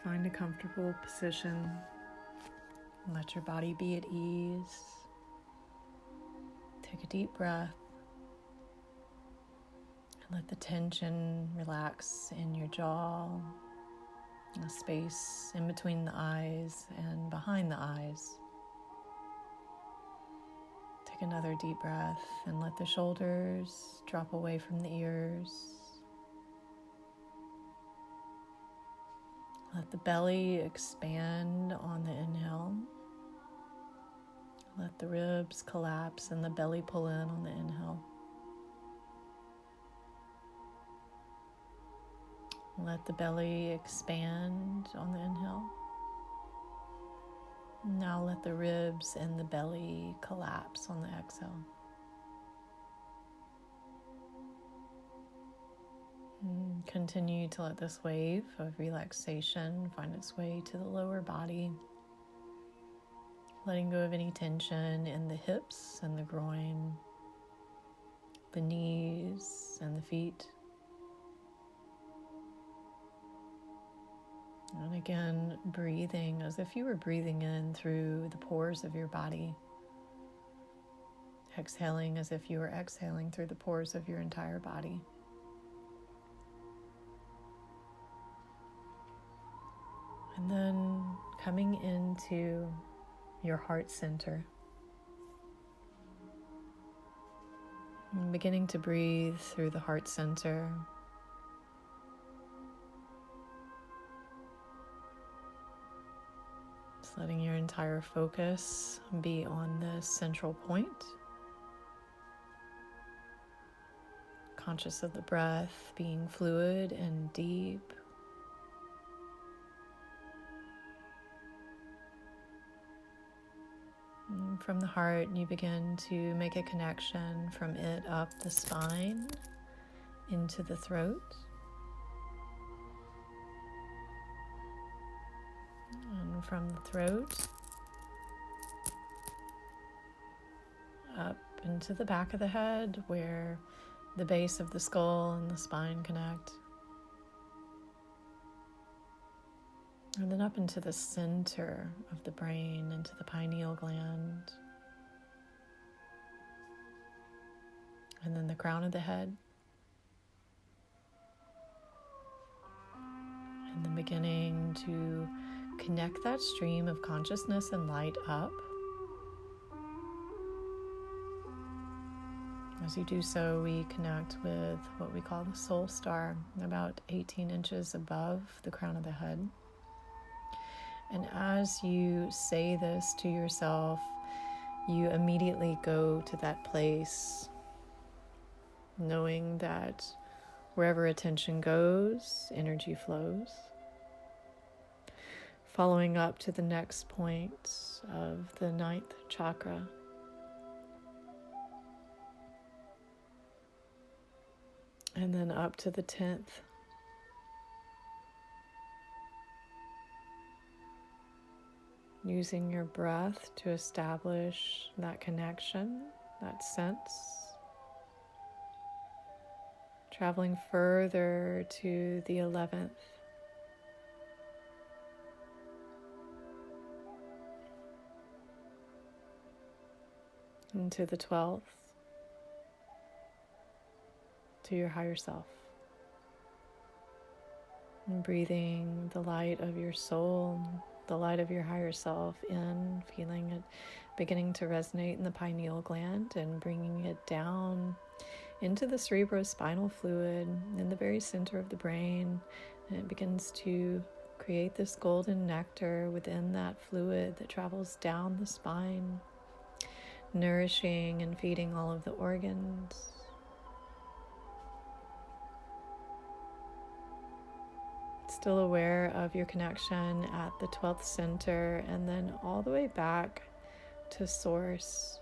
Find a comfortable position. Let your body be at ease. Take a deep breath. And let the tension relax in your jaw, the space in between the eyes and behind the eyes. Take another deep breath and let the shoulders drop away from the ears. Let the belly expand on the inhale. Let the ribs collapse and the belly pull in on the inhale. Let the belly expand on the inhale. Now let the ribs and the belly collapse on the exhale. Continue to let this wave of relaxation find its way to the lower body, letting go of any tension in the hips and the groin, the knees and the feet. And again, breathing as if you were breathing in through the pores of your body. Exhaling as if you were exhaling through the pores of your entire body. And then coming into your heart center. And beginning to breathe through the heart center. Just letting your entire focus be on this central point. Conscious of the breath being fluid and deep. And from the heart, you begin to make a connection from it up the spine into the throat. And from the throat up into the back of the head where the base of the skull and the spine connect. And then up into the center of the brain, into the pineal gland. And then the crown of the head. And then beginning to connect that stream of consciousness and light up. As you do so, we connect with what we call the soul star, about 18 inches above the crown of the head. And as you say this to yourself, you immediately go to that place, knowing that wherever attention goes, energy flows. Following up to the next point of the 9th chakra. And then up to the 10th. Using your breath to establish that connection, that sense. Traveling further to the 11th. Into the 12th. To your higher self. And breathing the light of your soul, the light of your higher self in, feeling it beginning to resonate in the pineal gland and bringing it down into the cerebrospinal fluid in the very center of the brain. And it begins to create this golden nectar within that fluid that travels down the spine, nourishing and feeding all of the organs. Still aware of your connection at the 12th center, and then all the way back to source,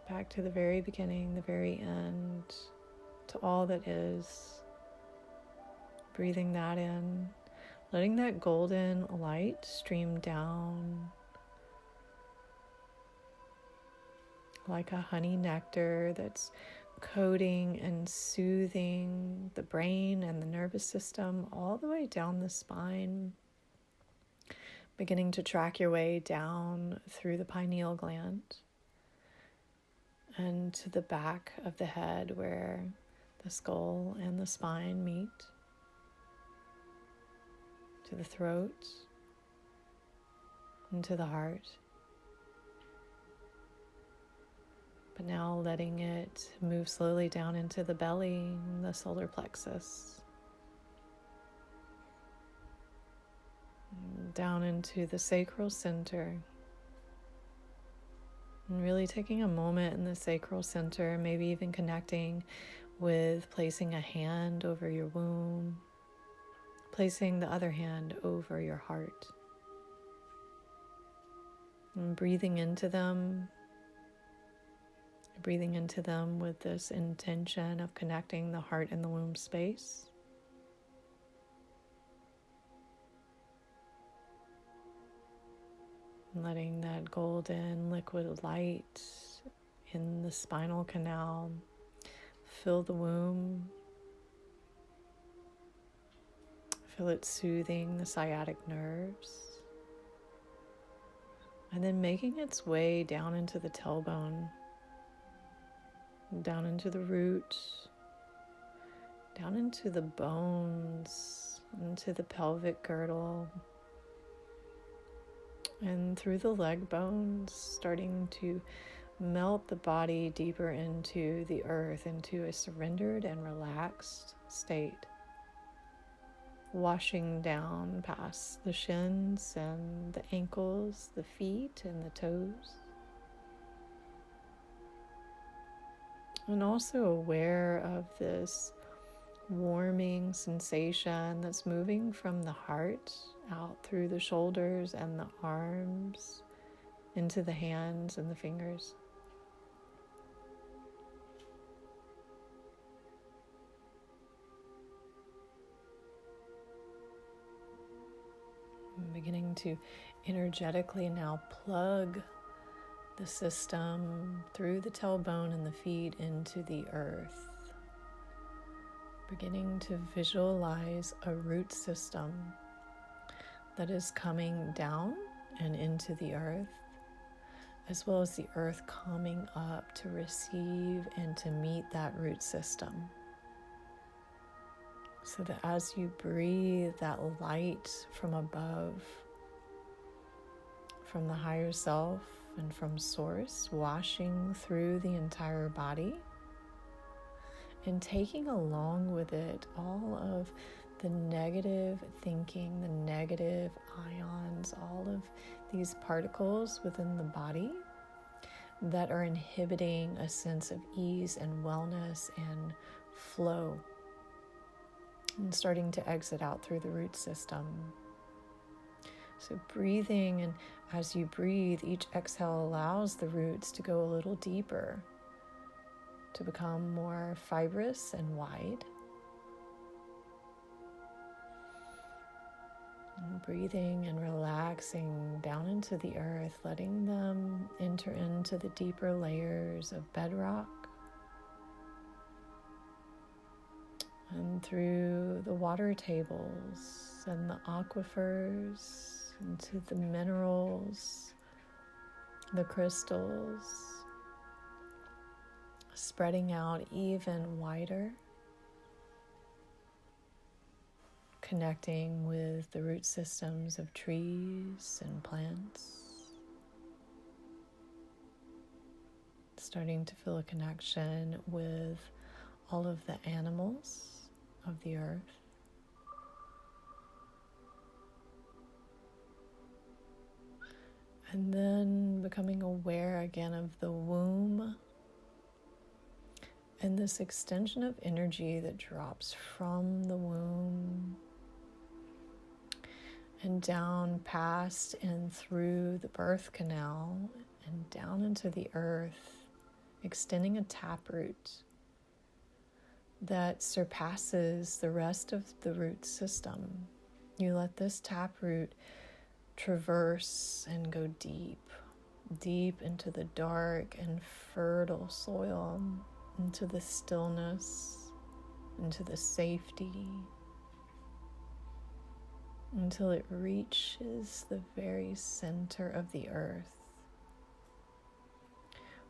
back to the very beginning, the very end, to all that is. Breathing that in, letting that golden light stream down like a honey nectar that's coating and soothing the brain and the nervous system all the way down the spine, beginning to track your way down through the pineal gland and to the back of the head where the skull and the spine meet, to the throat and to the heart. But now letting it move slowly down into the belly, the solar plexus, down into the sacral center. And really taking a moment in the sacral center, maybe even connecting with placing a hand over your womb, placing the other hand over your heart, and breathing into them with this intention of connecting the heart and the womb space. And letting that golden liquid light in the spinal canal fill the womb. Feel it soothing the sciatic nerves. And then making its way down into the tailbone, down into the root, down into the bones, into the pelvic girdle, and through the leg bones, starting to melt the body deeper into the earth, into a surrendered and relaxed state, washing down past the shins and the ankles, the feet and the toes. And also aware of this warming sensation that's moving from the heart out through the shoulders and the arms into the hands and the fingers. I'm beginning to energetically now plug the system through the tailbone and the feet into the earth. Beginning to visualize a root system that is coming down and into the earth, as well as the earth coming up to receive and to meet that root system. So that as you breathe that light from above, from the higher self and from source, washing through the entire body, and taking along with it all of the negative thinking, the negative ions, all of these particles within the body that are inhibiting a sense of ease and wellness and flow, and starting to exit out through the root system. So breathing, and as you breathe, each exhale allows the roots to go a little deeper, to become more fibrous and wide. And breathing and relaxing down into the earth, letting them enter into the deeper layers of bedrock and through the water tables and the aquifers, into the minerals, the crystals, spreading out even wider, connecting with the root systems of trees and plants, starting to feel a connection with all of the animals of the earth. And then becoming aware again of the womb and this extension of energy that drops from the womb and down past and through the birth canal and down into the earth, extending a taproot that surpasses the rest of the root system. You let this taproot traverse and go deep, deep into the dark and fertile soil, into the stillness, into the safety, until it reaches the very center of the earth,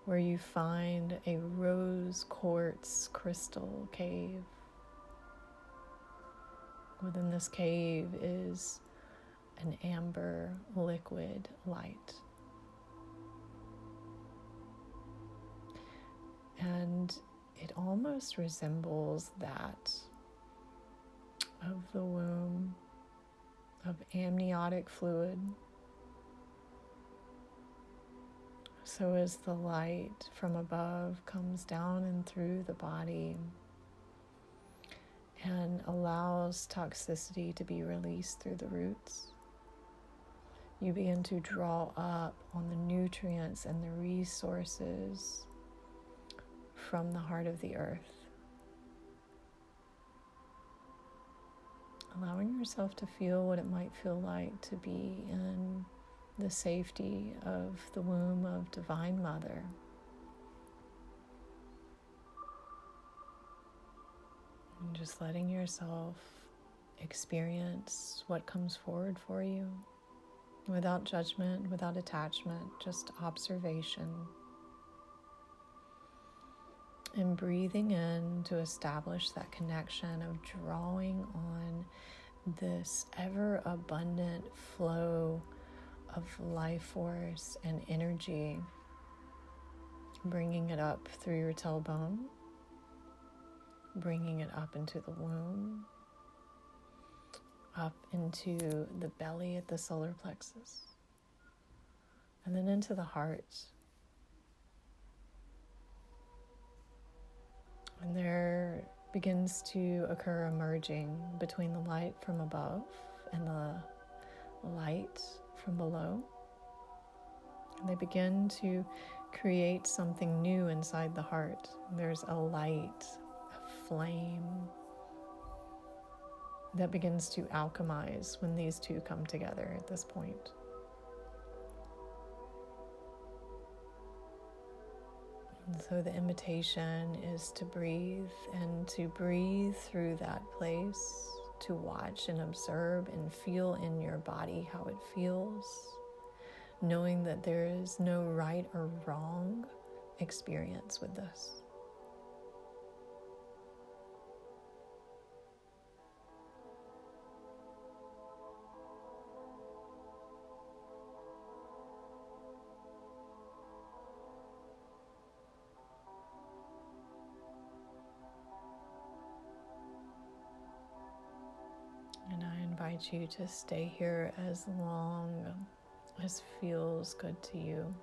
where you find a rose quartz crystal cave. Within this cave is an amber liquid light. And it almost resembles that of the womb, of amniotic fluid. So as the light from above comes down and through the body and allows toxicity to be released through the roots, you begin to draw up on the nutrients and the resources from the heart of the earth, allowing yourself to feel what it might feel like to be in the safety of the womb of Divine Mother. And just letting yourself experience what comes forward for you without judgment, without attachment, just observation. And breathing in to establish that connection of drawing on this ever abundant flow of life force and energy, bringing it up through your tailbone, bringing it up into the womb, up into the belly at the solar plexus, and then into the heart. And there begins to occur a merging between the light from above and the light from below. And they begin to create something new inside the heart. There's a light, a flame that begins to alchemize when these two come together at this point. And so the invitation is to breathe, and to breathe through that place, to watch and observe and feel in your body how it feels, knowing that there is no right or wrong experience with this. And I invite you to stay here as long as feels good to you.